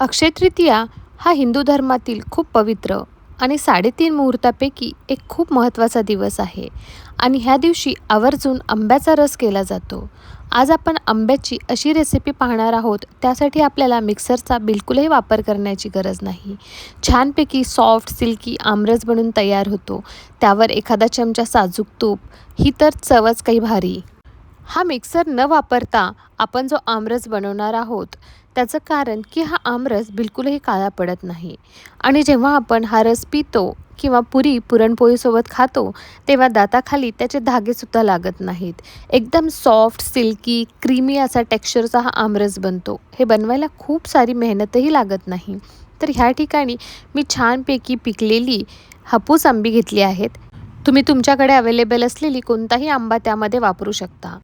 अक्षय तृतीया हा हिंदू धर्मातील खूप पवित्र आणि 3.5 मुहूर्तापैकी एक खूप महत्त्वाचा दिवस आहे आणि ह्या दिवशी आवर्जून आंब्याचा रस केला जातो. आज आपण आंब्याची अशी रेसिपी पाहणार आहोत, त्यासाठी आपल्याला मिक्सरचा बिलकुलही वापर करण्याची गरज नाही. छानपैकी सॉफ्ट सिल्की आमरस बनून तयार होतो. त्यावर एखादा चमचा साजूक तूप, ही तर चवच काही भारी. हा मिक्सर न वापरता आपण जो आमरस बनवणार आहोत, त्याचं कारण की हा आमरस बिलकुलही काळा पडत नाही आणि जेव्हा आपण हा रस पितो किंवा पुरणपोळीसोबत खातो, तेव्हा दाताखाली त्याचे धागेसुद्धा लागत नाहीत. एकदम सॉफ्ट, सिल्की, क्रीमी असा टेक्स्चरचा हा आमरस बनतो. हे बनवायला खूप सारी मेहनतही लागत नाही. तर ह्या ठिकाणी मी छानपैकी पिकलेली हापूस आंबी घेतली आहेत. तुम्ही तुमच्याकडे अवेलेबल असलेली कोणताही आंबा त्यामध्ये वापरू शकता.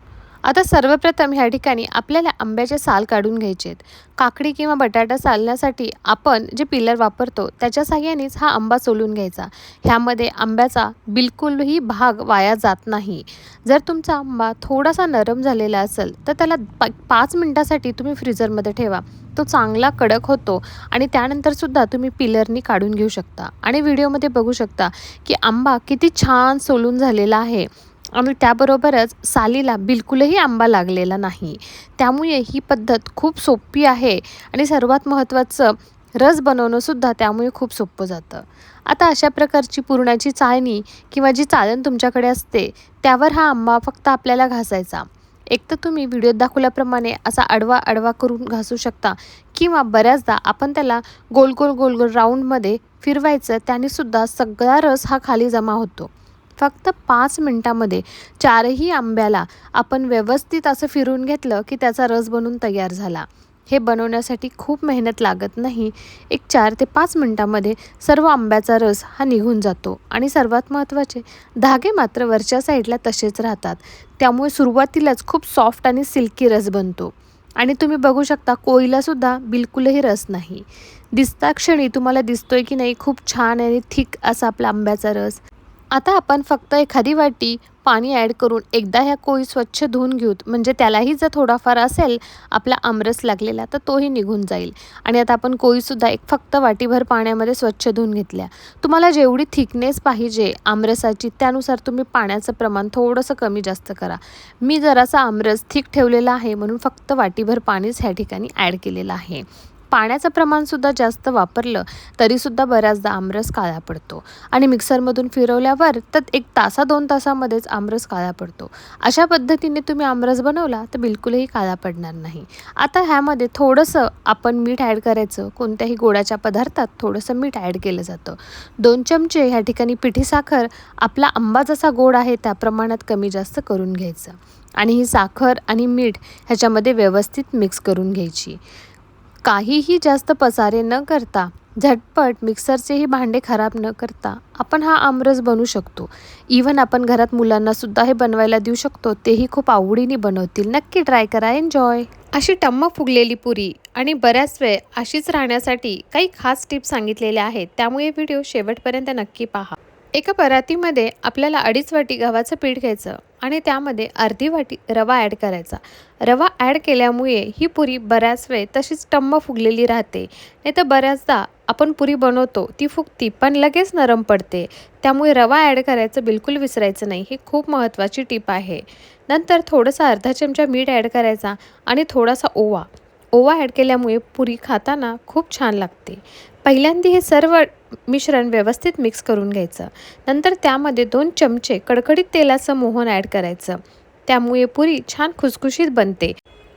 आता सर्वप्रथम ह्या ठिकाणी आपल्याला आंब्याचे साल काढून घ्यायचे आहेत. काकडी किंवा बटाटा सालण्यासाठी आपण जे पिलर वापरतो त्याच्या साहाय्यानेच हा आंबा सोलून घ्यायचा. ह्यामध्ये आंब्याचा बिलकुलही भाग वाया जात नाही. जर तुमचा आंबा थोडासा नरम झालेला असेल तर त्याला 5 मिनिटासाठी तुम्ही फ्रीजरमध्ये ठेवा. तो चांगला कडक होतो आणि त्यानंतरसुद्धा तुम्ही पिलरनी काढून घेऊ शकता आणि व्हिडिओमध्ये बघू शकता की आंबा किती छान सोलून झालेला आहे आणि त्याबरोबरच सालीला बिलकुलही आंबा लागलेला नाही. त्यामुळे ही पद्धत खूप सोपी आहे आणि सर्वात महत्त्वाचं रस बनवणंसुद्धा त्यामुळे खूप सोपं जातं. आता अशा प्रकारची पुरणाची चाळणी किंवा जी चाळण तुमच्याकडे असते, त्यावर हा आंबा फक्त आपल्याला घासायचा. एक तर तुम्ही व्हिडिओत दाखवल्याप्रमाणे असा आडवा आडवा करून घासू शकता किंवा बऱ्याचदा आपण त्याला गोल गोल गोल गोल राऊंडमध्ये फिरवायचं, त्यानेसुद्धा सगळा रस हा खाली जमा होतो. फक्त 5 मिनिटामध्ये 4ही आंब्याला आपण व्यवस्थित असं फिरून घेतलं की त्याचा रस बनून तयार झाला. हे बनवण्यासाठी खूप मेहनत लागत नाही. एक 4 ते 5 मिनिटामध्ये सर्व आंब्याचा रस हा निघून जातो आणि सर्वात महत्त्वाचे धागे मात्र वरच्या साईडला तसेच राहतात. त्यामुळे सुरुवातीलाच खूप सॉफ्ट आणि सिल्की रस बनतो आणि तुम्ही बघू शकता कोळीलासुद्धा बिलकुलही रस नाही. दिसता क्षणी तुम्हाला दिसतोय की नाही खूप छान आणि थिक असा आपला आंब्याचा रस. आता आपण फक्त एखादी वाटी पाणी ॲड करून एकदा ह्या कोळी स्वच्छ धुवून घेऊत, म्हणजे त्यालाही जर थोडाफार असेल आपला आमरस लागलेला तर तोही निघून जाईल. आणि आता आपण कोळीसुद्धा एक फक्त वाटीभर पाण्यामध्ये स्वच्छ धुवून घेतल्या. तुम्हाला जेवढी थिकनेस पाहिजे आमरसाची त्यानुसार तुम्ही पाण्याचं प्रमाण थोडंसं कमी जास्त करा. मी जरासा आमरस थिक ठेवलेला आहे म्हणून फक्त वाटीभर पाणीच ह्या ठिकाणी ॲड केलेलं आहे. पाण्याचं प्रमाणसुद्धा जास्त वापरलं तरीसुद्धा बऱ्याचदा आमरस काळा पडतो आणि मिक्सरमधून फिरवल्यावर तर 1 तासा 2 तासामध्येच आमरस काळा पडतो. अशा पद्धतीने तुम्ही आमरस बनवला तर बिलकुलही काळा पडणार नाही. आता ह्यामध्ये थोडंसं आपण मीठ ॲड करायचं. कोणत्याही गोडाच्या पदार्थात थोडंसं मीठ ॲड केलं जातं. 2 चमचे ह्या ठिकाणी पिठी साखर, आपला आंबा जसा गोड आहे त्या प्रमाणात कमी जास्त करून घ्यायचं आणि ही साखर आणि मीठ ह्याच्यामध्ये व्यवस्थित मिक्स करून घ्यायची. काहीही जास्त पसारे न करता झटपट मिक्सरचेही भांडे खराब न करता आपण हा आमरस बनवू शकतो. इवन आपण घरात मुलांनासुद्धा हे बनवायला देऊ शकतो. तेही खूप आवडीने बनवतील. नक्की ट्राय करा. एन्जॉय. अशी टम्म फुगलेली पुरी आणि बऱ्याच वेळ अशीच राहण्यासाठी काही खास टिप्स सांगितलेल्या आहेत. त्यामुळे व्हिडिओ शेवटपर्यंत नक्की पहा. एका परातीमध्ये आपल्याला 2.5 वाटी गव्हाचं पीठ घ्यायचं आणि त्यामध्ये अर्धी वाटी रवा ॲड करायचा. रवा ॲड केल्यामुळे ही पुरी बऱ्याच वेळ तशीच टम्म फुगलेली राहते. नाही तर बऱ्याचदा आपण पुरी बनवतो ती फुगती पण लगेच नरम पडते. त्यामुळे रवा ॲड करायचं बिलकुल विसरायचं नाही. ही खूप महत्त्वाची टिप आहे. नंतर थोडंसं अर्धा चमचा मीठ ॲड करायचा आणि थोडासा ओवा. ओवा ॲड केल्यामुळे पुरी खाताना खूप छान लागते. पहिल्यांदा हे सर्व मिश्रण व्यवस्थित मिक्स करून घ्यायचं. नंतर त्यामध्ये 2 चमचे कडकडीत तेलाचं मोहन ॲड करायचं. त्यामुळे पुरी छान खुसखुशीत बनते.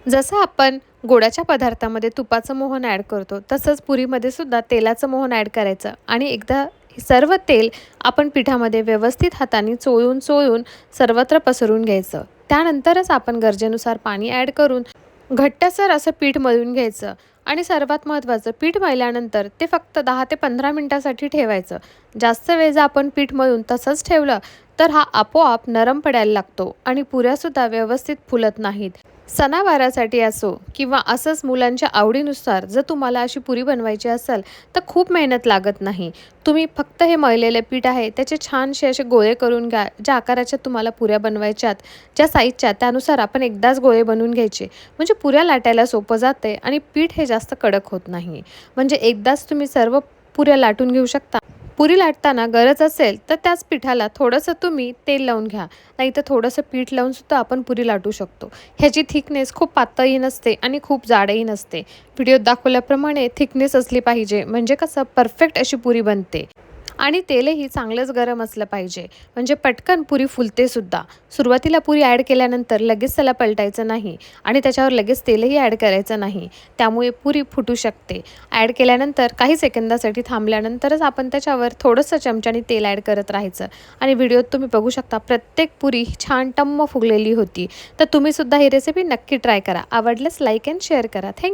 जसं आपण गोडाच्या पदार्थामध्ये तुपाचं मोहन ॲड करतो तसंच पुरीमध्ये सुद्धा तेलाचं मोहन ॲड करायचं आणि एकदा हे सर्व तेल आपण पिठामध्ये व्यवस्थित हाताने चोळून चोळून सर्वत्र पसरून घ्यायचं. त्यानंतरच आपण गरजेनुसार पाणी ॲड करून घट्टसर असं पीठ मळून घ्यायचं आणि सर्वात महत्त्वाचं पीठ मळल्यानंतर ते फक्त 10 ते 15 मिनिटासाठी ठेवायचं. जास्त वेळ जर आपण पीठ मळून तसंच ठेवलं तर हा आपोआप नरम पडायला लागतो आणि पुऱ्यासुद्धा व्यवस्थित फुलत नाहीत. सणावारासाठी असो किंवा असंच मुलांच्या आवडीनुसार जर तुम्हाला अशी पुरी बनवायची असेल तर खूप मेहनत लागत नाही. तुम्ही फक्त हे मळलेले पीठ आहे त्याचे छानसे असे गोळे करून घ्या. ज्या आकाराच्या तुम्हाला पुऱ्या बनवायच्यात, ज्या साईजच्या त्यानुसार आपण एकदाच गोळे बनवून घ्यायचे. म्हणजे पुऱ्या लाटायला सोपं जाते आणि पीठ हे जास्त कडक होत नाही. म्हणजे एकदाच तुम्ही सर्व पुऱ्या लाटून घेऊ शकता. पुरी लाटताना गरज असेल तर त्याच पिठाला थोडंसं तुम्ही तेल लावून घ्या. नाहीतर थोडंसं पीठ लावून सुद्धा आपण पुरी लाटू शकतो. ह्याची थिकनेस खूप पातळही नसते आणि खूप जाडही नसते. व्हिडिओत दाखवल्याप्रमाणे थिकनेस असली पाहिजे म्हणजे कसं परफेक्ट अशी पुरी बनते. आणि तेलही चांगलंच गरम असलं पाहिजे म्हणजे पटकन पुरी फुलते सुद्धा. सुरुवातीला पुरी ॲड केल्यानंतर लगेच त्याला पलटायचं नाही आणि त्याच्यावर लगेच तेलही ॲड करायचं नाही. त्यामुळे पुरी फुटू शकते. ॲड केल्यानंतर काही सेकंदासाठी थांबल्यानंतरच आपण त्याच्यावर थोडंसं चमच्याने तेल ॲड करत राहायचं. आणि व्हिडिओत तुम्ही बघू शकता प्रत्येक पुरी छान टम्म फुगलेली होती. तर तुम्हीसुद्धा ही रेसिपी नक्की ट्राय करा. आवडल्यास लाईक अँड शेअर करा. थँक्यू.